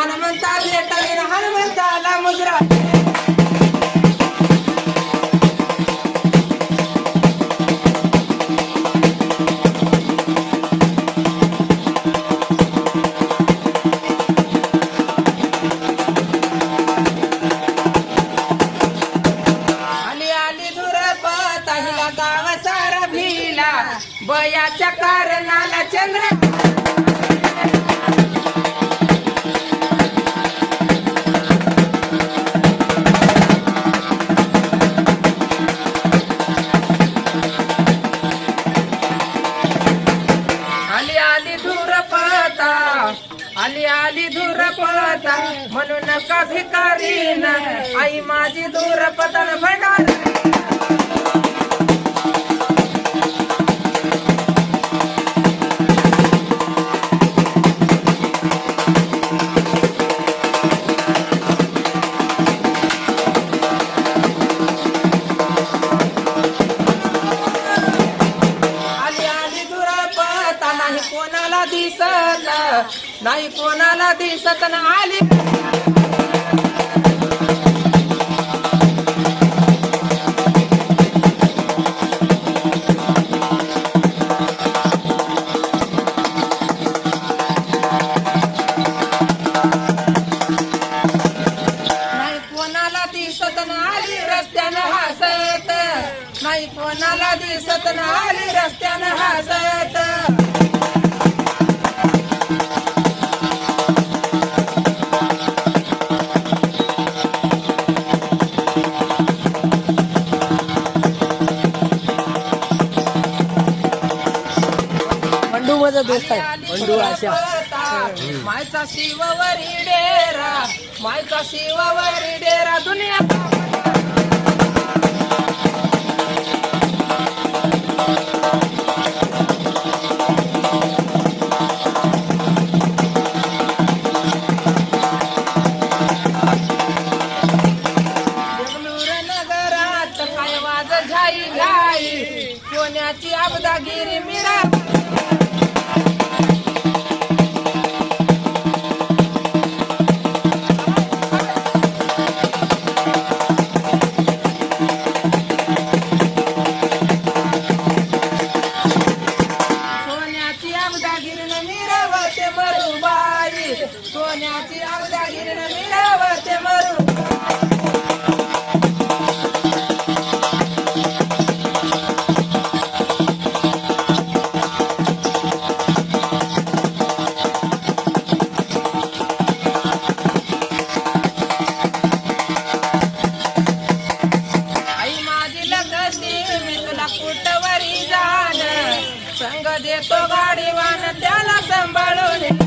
हनुमंता भेटायला हनुमंताला मुजरा बयाच्या कारणाला चंद्र आली धूर पळता म्हणून का भिकारीन आई माझी दूर पतन भंडार नाही कोणाला दिसत ना आली नाही कोणाला दिसत ना आली रस्त्यानं हसत नाही कोणाला दिसत ना आली रस्त्यानं हसत दोस्त आहे बंडू आशा मायचा शिववरी डेरा मायचा शिववरी डेरा दुनिया नगरात काय वाज झाई घाई सोन्याची अबदागिरी मिरा सोन्याची अवदागिरीन मिरावते मरू आई माझी लगती मी तुला कुठवरी जाण संग देतो गाडीवान त्याला सांभाळून